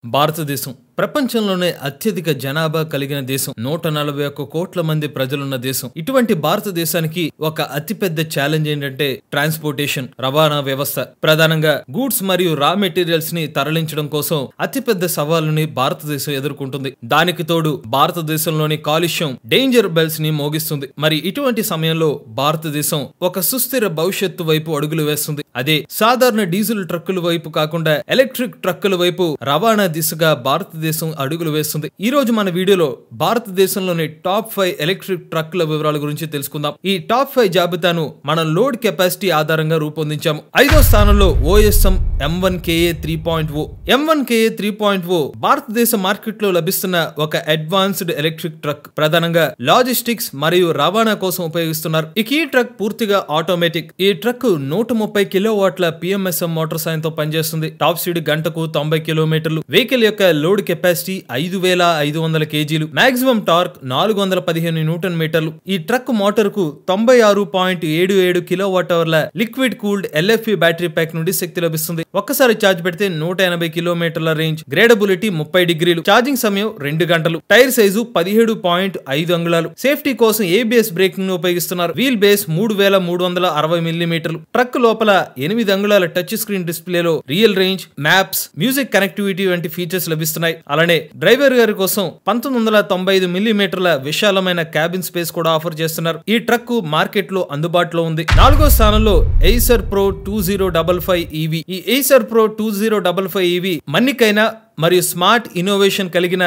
భారతదేశం ప్రపంచంలోనే అత్యధిక జనాభా కలిగిన దేశం. 141 కోట్ల మంది ప్రజలున్న దేశం. ఇటువంటి భారతదేశానికి ఒక అతిపెద్ద ఛాలెంజ్ ఏంటంటే ట్రాన్స్పోర్టేషన్, రవాణా వ్యవస్థ. ప్రధానంగా గూడ్స్ మరియు రా మెటీరియల్స్ ని తరలించడం కోసం అతిపెద్ద సవాలుని భారతదేశం ఎదుర్కొంటుంది. దానికి తోడు భారతదేశంలోని కాలుష్యం డేంజర్ బెల్స్ ని మోగిస్తుంది. మరి ఇటువంటి సమయంలో భారతదేశం ఒక సుస్థిర భవిష్యత్తు వైపు అడుగులు వేస్తుంది. అదే సాధారణ డీజిల్ ట్రక్కుల వైపు కాకుండా ఎలక్ట్రిక్ ట్రక్కుల వైపు రవాణా దిశగా భారతదేశం అడుగులు వేస్తుంది. ఈ రోజు మన వీడియోలో భారతదేశంలోని టాప్ 5 ఎలక్ట్రిక్ ట్రక్కుల వివరాల గురించి తెలుసుకుందాం. ఈ టాప్ 5 జాబితాను మనం లోడ్ కెపాసిటీ ఆధారంగా రూపొందించాము. 5వ స్థానంలో OSM M1KA 3.0. M1KA 3.0 భారతదేశ మార్కెట్ లో లభిస్తున్న ఒక అడ్వాన్స్డ్ ఎలక్ట్రిక్ ట్రక్. ప్రధానంగా లాజిస్టిక్స్ మరియు రవాణా కోసం ఉపయోగిస్తున్నారు. ఈ ట్రక్ పూర్తిగా ఆటోమేటిక్. ఈ ట్రక్ 130 కిలోవాట్ల PMSM మోటార్ సాయంతో పనిచేస్తుంది. టాప్ స్పీడ్ గంటకు 90 కిలోమీటర్లు. వెహికల్ యొక్క లోడ్ కెపాసిటీ 5500 కేజీలు. మాక్సిమం టార్క్ 415 న్యూటన్ మీటర్లు. ఈ ట్రక్ మోటార్ కు 96.77 కిలోవాట్ అవర్ల liquid cooled LFP battery pack నుండి శక్తి లభిస్తుంది. ఒక్కసారి ఛార్జ్ పెడితే 180 కిలోమీటర్ల రేంజ్. గ్రేడబిలిటీ 30 డిగ్రీలు. ఛార్జింగ్ సమయం 2 గంటలు. టైర్ సైజు 17.5 అంగుళాలు. సేఫ్టీ కోసం ABS బ్రేకింగ్ ను ఉపయోగిస్తున్నారు. వీల్ బేస్ 3360 మిల్లీమీటర్లు. ట్రక్ లోపల 8 అంగుళాల టచ్ స్క్రీన్ డిస్ప్లేలో real range, maps, music connectivity వంటి ఫీచర్స్ లభిస్తున్నాయి. అలానే డ్రైవర్ గారి కోసం 1995 మిల్లీమీటర్ల విశాలమైన క్యాబిన్ స్పేస్ కూడా ఆఫర్ చేస్తున్నారు. ఈ ట్రక్ మార్కెట్ లో అందుబాటులో ఉంది. 4వ స్థానంలో Eicher Pro 2055 EV. ఈ Eicher Pro 2055 EV మన్నికైనా మరియు స్మార్ట్ ఇన్నోవేషన్ కలిగిన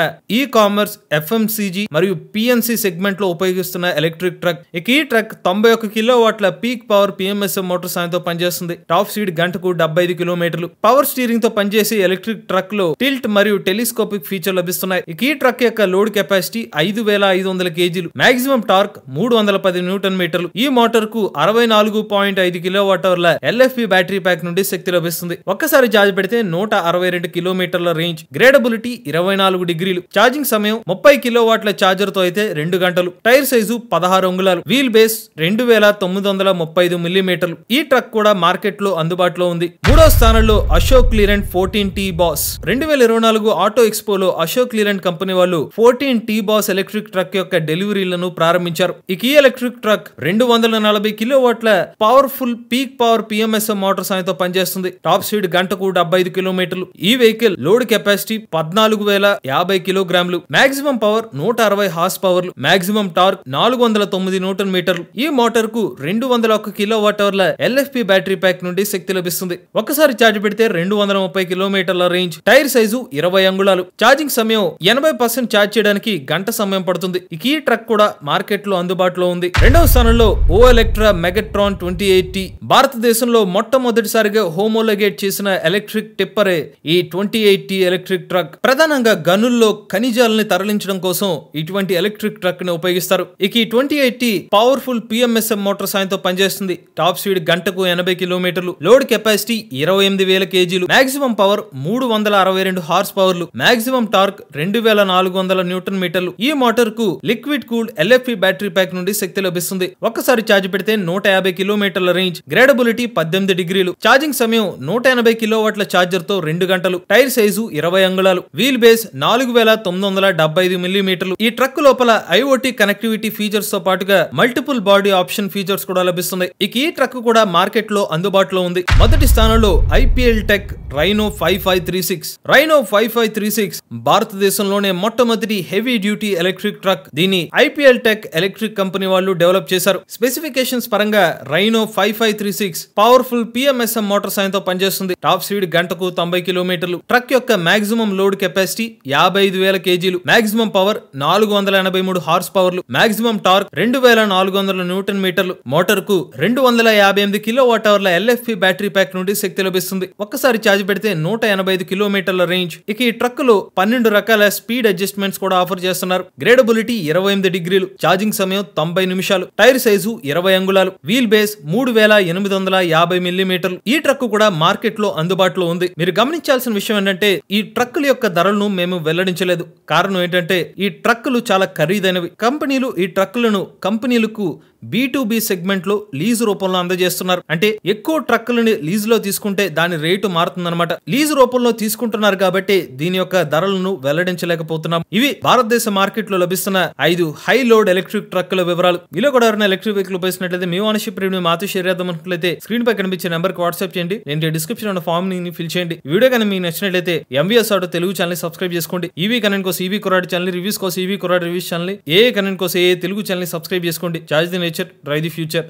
కామర్స్, FMCG మరియు PNC సెగ్మెంట్ లో ఉపయోగిస్తున్న ఎలక్ట్రిక్ ట్రక్. ఈ ట్రక్ 91 కిలోవాట్ల పీక్ పవర్ PMSM మోటార్ సాయంతో పనిచేస్తుంది. టాప్ స్పీడ్ గంటకు 75 కిలోమీటర్లు. పవర్ స్టీరింగ్ తో పనిచేసే ఎలక్ట్రిక్ ట్రక్ లో టిల్ట్ మరియు టెలిస్కోపిక్ ఫీచర్ లభిస్తున్నాయి. ఈ ట్రక్ యొక్క లోడ్ కెపాసిటీ 5500 కేజీలు. మాక్సిమం టార్క్ 310 న్యూటన్ మీటర్లు. ఈ మోటార్ కు 64.5 కిలోవాట్ అవర్ల LFP బ్యాటరీ ప్యాక్ నుండి శక్తి లభిస్తుంది. ఒక్కసారి ఛార్జ్ పెడితే 162 కిలోమీటర్ల రేంజ్. గ్రేడబిలిటీ 24 డిగ్రీలు. ఛార్జింగ్ సమయం 30 కిలోవాట్ల ఛార్జర్ తో అయితే 2 గంటలు. టైర్ సైజు 16 అంగుళాలు. వీల్ బేస్ 2935 మిల్లీమీటర్లు. ఈ ట్రక్ కూడా మార్కెట్ లో అందుబాటులో ఉంది. 3వ స్థానంలో Ashok Leyland 14T Boss. 2024 auto ఎక్స్పోలో అశోక్ లీలాండ్ కంపెనీ వాళ్ళు 14T Boss ఎలక్ట్రిక్ ట్రక్ యొక్క డెలివరీలను ప్రారంభించారు. ఈ ఎలక్ట్రిక్ ట్రక్ 240 కిలోవాట్ల powerful peak power PMSM motor సాయంతో పనిచేస్తుంది. టాప్ స్పీడ్ గంటకు 75 కిలోమీటర్లు. ఈ వెహికల్ లోడ్ కెపాసిటీ 14050 కిలోగ్రాములు. మాక్సిమం పవర్ 160 హార్స్ పవర్లు. మాక్సిమం టార్క్ 409 న్యూటన్ మీటర్లు. ఈ మోటార్ కు 201 కిలోవాట్ అవర్ల LFP బ్యాటరీ ప్యాక్ నుండి శక్తి లభిస్తుంది. ఒక్కసారి ఛార్జ్ పెడితే 230 కిలోమీటర్ల రేంజ్. టైర్ సైజు 20 అంగుళాలు. ఛార్జింగ్ సమయం 80% ఛార్జ్ చేయడానికి గంట సమయం పడుతుంది. ఈ ట్రక్ కూడా మార్కెట్ లో అందుబాటులో ఉంది. 2వ స్థానంలో Olectra Megatron 28T. భారతదేశంలో మొట్టమొదటిసారిగా హోమోలోగేట్ చేసిన ఎలక్ట్రిక్ టిప్పరే ఈ 28T ఎలక్ట్రిక్ ట్రక్. ప్రధానంగా గనుల్లో ఖనిజాలని తరలించడం కోసం ఇటువంటి ఎలక్ట్రిక్ ట్రక్ ని ఉపయోగిస్తారు. ఈ 28T పవర్ఫుల్ PMSM మోటార్ సాయంతో పనిచేస్తుంది. టాప్ స్పీడ్ గంటకు 80 కిలోమీటర్లు. లోడ్ కెపాసిటీ 28000 కేజీలు. మాక్సిమం పవర్ 362 హార్స్ పవర్లు. మాక్సిమం టార్క్ 2400 న్యూటన్ మీటర్లు. ఈ మోటార్ కు liquid cooled LFP battery pack నుండి శక్తి లభిస్తుంది. ఒక్కసారి ఛార్జ్ పెడితే 150 కిలోమీటర్ల రేంజ్. గ్రేడబిలిటీ 18 డిగ్రీలు. ఛార్జింగ్ సమయం 180 కిలోవాట్ల ఛార్జర్ తో 2 గంటలు. టైర్ సైజు 20 అంగుళాలు. వీల్ బేస్ 4975 మిల్లీమీటర్లు. ఈ ట్రక్ లోపల IoT కనెక్టివిటీ ఫీచర్స్ తో పాటుగా మల్టిపుల్ బాడీ ఆప్షన్ ఫీచర్స్ కూడా లభిస్తున్నాయి. ఈ ట్రక్ కూడా మార్కెట్ లో అందుబాటులో ఉంది. మొదటి స్థానంలో IPL Tech Rhino 5536. Rhino 5536 భారతదేశంలోనే మొట్టమొదటి హెవీ డ్యూటీ ఎలక్ట్రిక్ ట్రక్. దీన్ని IPL Tech ఎలక్ట్రిక్ కంపెనీ వాళ్ళు డెవలప్ చేశారు. స్పెసిఫికేషన్స్ పరంగా Rhino 5536 పవర్ఫుల్ PMSM మోటార్ సాయంతో పనిచేస్తుంది. టాప్ స్పీడ్ గంటకు 90 కిలోమీటర్లు. ట్రక్ యొక్క మాక్సిమం లోడ్ కెపాసిటీ 55000 కేజీలు. మాక్సిమం పవర్ 483 హార్స్ పవర్లు. మాక్సిమం టార్క్ 2400 న్యూటన్ మీటర్లు. మోటార్ కు 258 కిలోవాట్ అవర్ల LFP బ్యాటరీ ప్యాక్ నుండి శక్తి లభిస్తుంది. ఒక్కసారి ఛార్జ్ పెడితే 185 కిలోమీటర్ల రేంజ్. ఈ ట్రక్ లో 12 రకాల స్పీడ్ అడ్జస్ట్మెంట్స్ కూడా ఆఫర్ చేస్తున్నారు. గ్రేడబిలిటీ 28 డిగ్రీలు. ఛార్జింగ్ సమయం 90 నిమిషాలు. టైర్ సైజు 20 అంగుళాలు. వీల్ బేస్ 3850 మిల్లీమీటర్లు. ఈ ట్రక్ కూడా మార్కెట్ లో అందుబాటులో ఉంది. మీరు గమనించాల్సిన విషయం ఏంటంటే ఈ ట్రక్కుల యొక్క ధరలను మేము వెల్లడించలేదు. కారణం ఏంటంటే ఈ ట్రక్కులు చాలా ఖరీదైనవి. కంపెనీలు ఈ ట్రక్కులను కంపెనీలకు B2B సెగ్మెంట్ లో లీజు రూపంలో అందజేస్తున్నారు. అంటే ఎక్కువ ట్రక్కులని లీజులో తీసుకుంటే దాని రేటు మారుతుందన్నమాట. లీజు రూపంలో తీసుకుంటున్నారు కాబట్టి దీని యొక్క ధరలను వెల్లడించలేకపోతున్నాం. ఇవి భారతదేశ మార్కెట్ లో లభిస్తున్న 5 హై లోడ్ ఎలక్ట్రిక్ ట్రక్కుల వివరాలు. మీలో కూడా ఎవరైనా ఎలక్ట్రిక్ వెహికల్ ఉపయోగిస్తున్నట్లయితే మీ ఓనర్షిప్ రివ్యూ మాతో షేర్ చేద్దాం అనుకున్నట్లయితే స్క్రీన్ పై కనిపించే నెంబర్ కి వాట్సాప్ చేయండి. నేను డిస్క్రిప్షన్ ఉన్న ఫామ్ ని ఫిల్ చేయండి. వీడియో కానీ మీకు నచ్చినట్లయితే MVS auto Telugu channel subscribe చేసుకోండి. ఈవీ కనెంట్ కోసం ఈవీ కుర్రాడి ఛానల్, రివ్యూస్ కోసం ఈవీ కుర్రాడి రివ్యూస్ ఛానల్, ఏ కనెంట్ కోసం ఏ తెలుగు ఛానల్ సబ్స్క్రైబ్ చేసుకోండి. Charge the nature, drive the future.